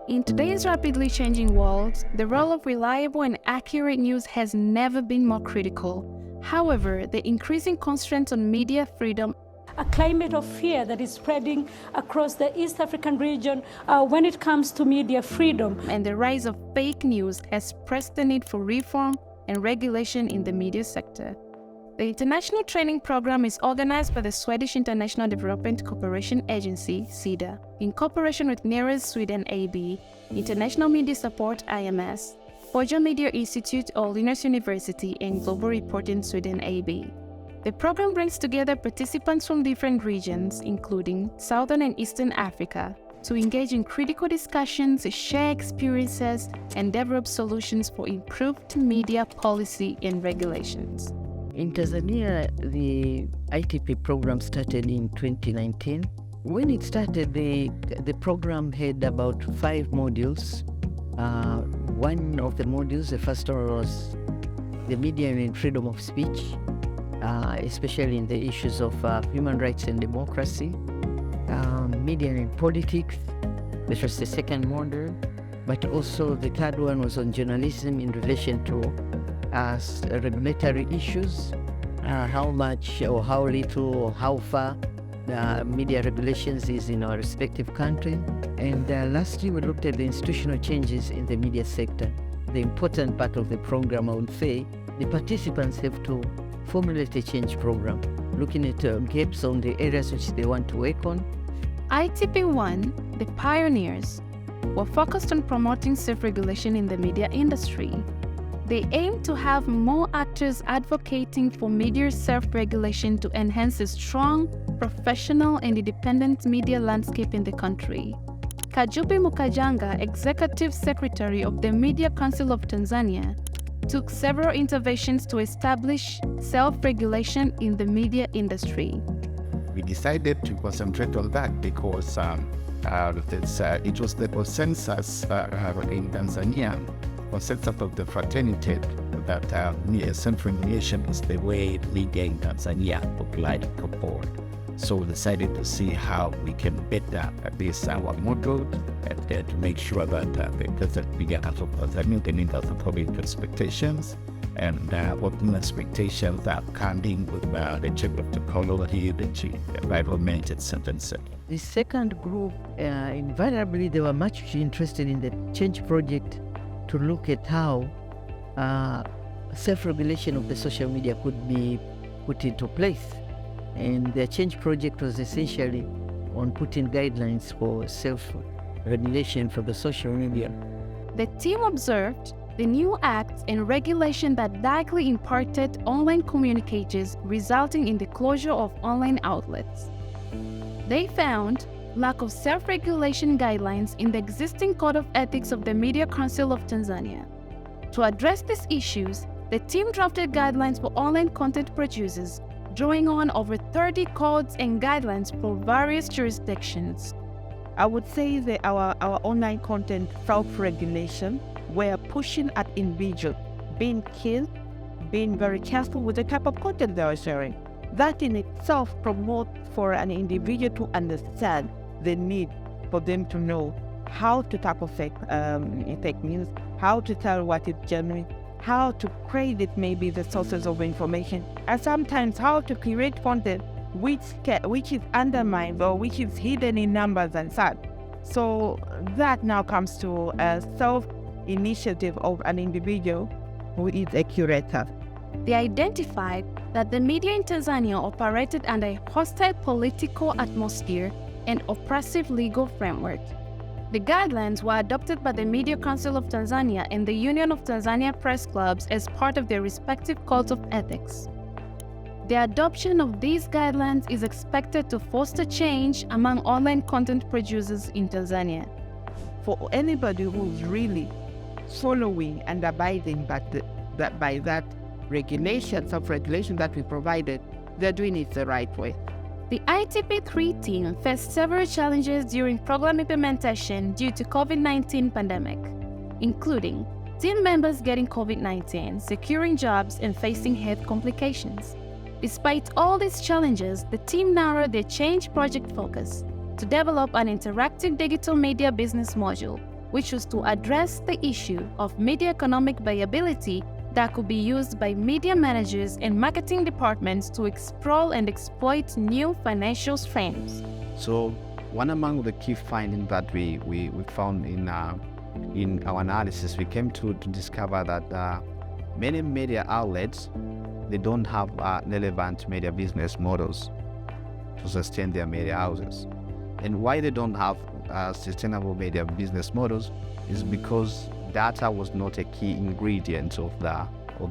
In today's rapidly changing world, the role of reliable and accurate news has never been more critical. However, the increasing constraints on media freedom, a climate of fear that is spreading across the East African region when it comes to media freedom, and the rise of fake news has pressed the need for reform and regulation in the media sector. The international training program is organized by the Swedish International Development Cooperation Agency, SIDA, in cooperation with NERES Sweden AB, International Media Support IMS, Pojo Media Institute or Linnaeus University, and Global Reporting Sweden AB. The program brings together participants from different regions, including Southern and Eastern Africa, to engage in critical discussions, share experiences, and develop solutions for improved media policy and regulations. In Tanzania, the ITP program started in 2019. When it started, the program had about 5 modules. One of the modules, the first one was the media and freedom of speech, especially in the issues of human rights and democracy, media and politics, which was the second module, but also the third one was on journalism in relation to regulatory issues, how much or how little or how far media regulations is in our respective country. And lastly, we looked at the institutional changes in the media sector. The important part of the program, I would say, the participants have to formulate a change program, looking at gaps on the areas which they want to work on. ITP1, the pioneers, were focused on promoting self-regulation in the media industry. They aim to have more actors advocating for media self-regulation to enhance a strong, professional, and independent media landscape in the country. Kajubi Mukajanga, Executive Secretary of the Media Council of Tanzania, took several interventions to establish self-regulation in the media industry. We decided to concentrate on that because it was the consensus in Tanzania, consensus of the fraternity, that self-regulation is the way media in Tanzania applied forward. So we decided to see how we can better this our model and to make sure that the present media of Tanzania can meet the public expectations and what expectations are coming with the change of technology, the environment, etc. The second group, invariably, they were much interested in the change project to look at how self-regulation of the social media could be put into place. And the change project was essentially on putting guidelines for self-regulation for the social media. The team observed the new acts and regulation that directly impacted online communicators, resulting in the closure of online outlets. They found lack of self-regulation guidelines in the existing Code of Ethics of the Media Council of Tanzania. To address these issues, the team drafted guidelines for online content producers, drawing on over 30 codes and guidelines for various jurisdictions. I would say that our online content self-regulation, we're pushing at individuals, being keen, being very careful with the type of content they are sharing. That in itself promotes for an individual to understand the need for them to know how to tackle fake news, how to tell what is genuine, how to credit maybe the sources of information, and sometimes how to create content which is undermined or which is hidden in numbers and such. So that now comes to a self-initiative of an individual who is a curator. They identified that the media in Tanzania operated under a hostile political atmosphere and oppressive legal framework. The guidelines were adopted by the Media Council of Tanzania and the Union of Tanzania Press Clubs as part of their respective codes of ethics. The adoption of these guidelines is expected to foster change among online content producers in Tanzania. For anybody who's really following and abiding by that regulation, self-regulation that we provided, they're doing it the right way. The ITP3 team faced several challenges during program implementation due to COVID-19 pandemic, including team members getting COVID-19, securing jobs, and facing health complications. Despite all these challenges, the team narrowed their change project focus to develop an interactive digital media business module which was to address the issue of media economic viability that could be used by media managers and marketing departments to explore and exploit new financial streams. So one among the key findings that we found in our analysis, we came to discover that many media outlets, they don't have relevant media business models to sustain their media houses. And why they don't have sustainable media business models is because data was not a key ingredient of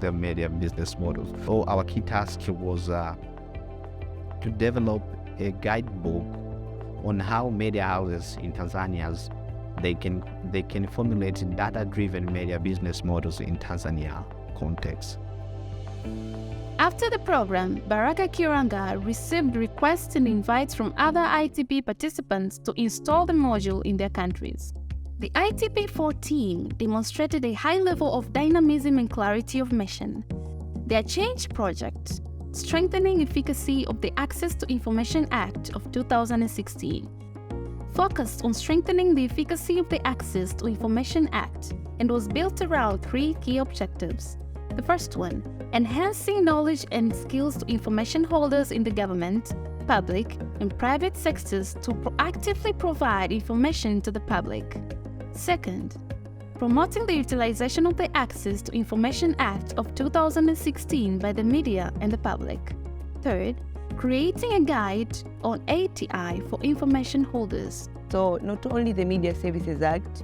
their media business models. So our key task was to develop a guidebook on how media houses in Tanzania they can formulate data-driven media business models in Tanzania context. After the program, Baraka Kiranga received requests and invites from other ITP participants to install the module in their countries. The ITP4 team demonstrated a high level of dynamism and clarity of mission. Their change project, Strengthening Efficacy of the Access to Information Act of 2016, focused on strengthening the efficacy of the Access to Information Act and was built around 3 key objectives. The first one, enhancing knowledge and skills to information holders in the government, public, and private sectors to proactively provide information to the public. Second, promoting the utilization of the Access to Information Act of 2016 by the media and the public. Third, creating a guide on ATI for information holders. So not only the Media Services Act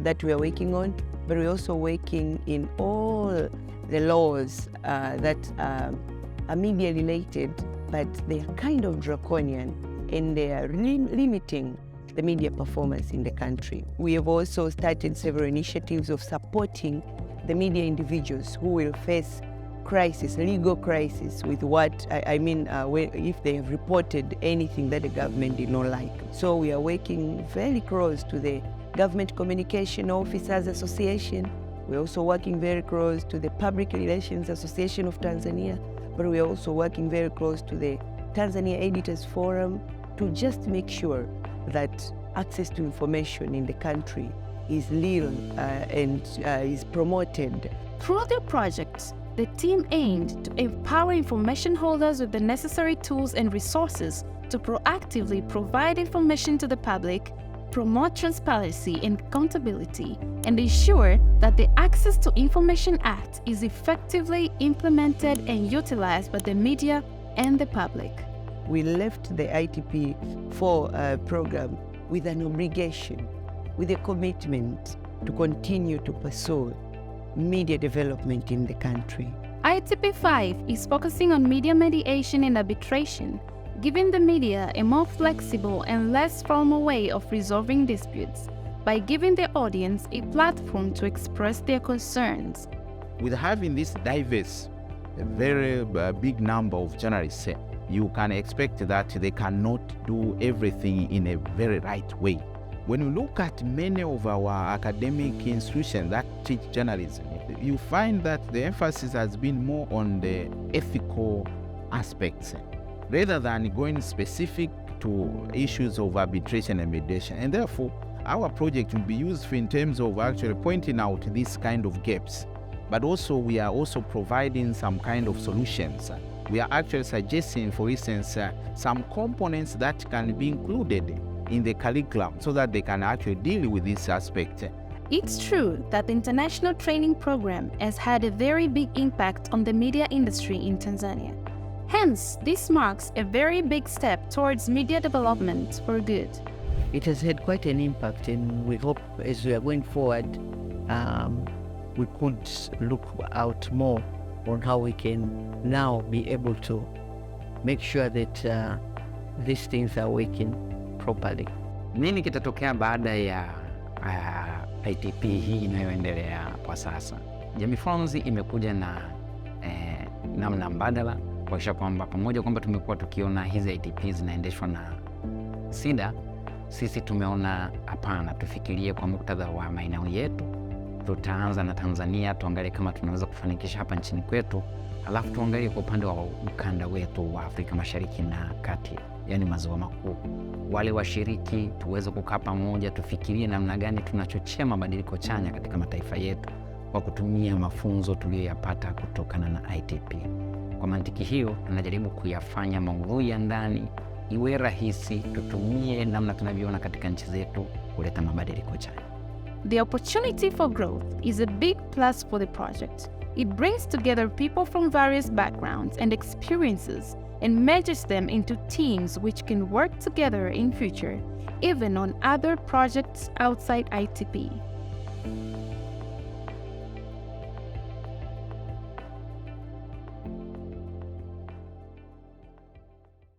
that we are working on, but we're also working in all the laws that are media related, but they're kind of draconian and they are limiting the media performance in the country. We have also started several initiatives of supporting the media individuals who will face crisis, legal crisis, with what I mean if they have reported anything that the government did not like. So we are working very close to the Government Communication Officers Association. We're also working very close to the Public Relations Association of Tanzania, but we're also working very close to the Tanzania Editors Forum to just make sure that access to information in the country is real and is promoted. Through their projects, the team aimed to empower information holders with the necessary tools and resources to proactively provide information to the public, promote transparency and accountability, and ensure that the Access to Information Act is effectively implemented and utilized by the media and the public. We left the ITP4 program with an obligation, with a commitment to continue to pursue media development in the country. ITP5 is focusing on media mediation and arbitration, giving the media a more flexible and less formal way of resolving disputes by giving the audience a platform to express their concerns. With having this diverse, a very big number of journalists, you can expect that they cannot do everything in a very right way. When you look at many of our academic institutions that teach journalism, you find that the emphasis has been more on the ethical aspects rather than going specific to issues of arbitration and mediation. And therefore, our project will be useful in terms of actually pointing out these kind of gaps. But also, we are also providing some kind of solutions. We are actually suggesting, for instance, some components that can be included in the curriculum so that they can actually deal with this aspect. It's true that the international training program has had a very big impact on the media industry in Tanzania. Hence, this marks a very big step towards media development for good. It has had quite an impact, and we hope as we are going forward, we could look out more on how we can now be able to make sure that these things are working properly. Nini kitatokea baada ya ITP hii inayoendelea kwa sasa? Jamii Forums imekuja na namna mbadala kuhakikisha kwamba pamoja kwamba tumekuwa tukiona hizi ITP zinaendeshwa na SIDA, sisi tumeona hapana, tufikirie kwa muktadha wa maeneo yetu. Tutaanza na Tanzania, tuangalie kama tunaweza kufanikisha hapa nchini kwetu, alafu tuangalie kwa upande wa ukanda wetu wa Afrika Mashariki na Kati yani maziwa makuu. Wale washiriki tuweze kukaa pamoja, tufikirie namna gani tunachochea mabadiliko chanya katika mataifa yetu kwa kutumia mafunzo tuliyoyapata kutokana na ITP. Kwa mantiki hiyo, tunajaribu kuyafanya maudhui ya ndani iwe rahisi, tutumie namna tunavyoona katika nchi zetu kuleta mabadiliko chanya. The opportunity for growth is a big plus for the project. It brings together people from various backgrounds and experiences and merges them into teams which can work together in future, even on other projects outside ITP.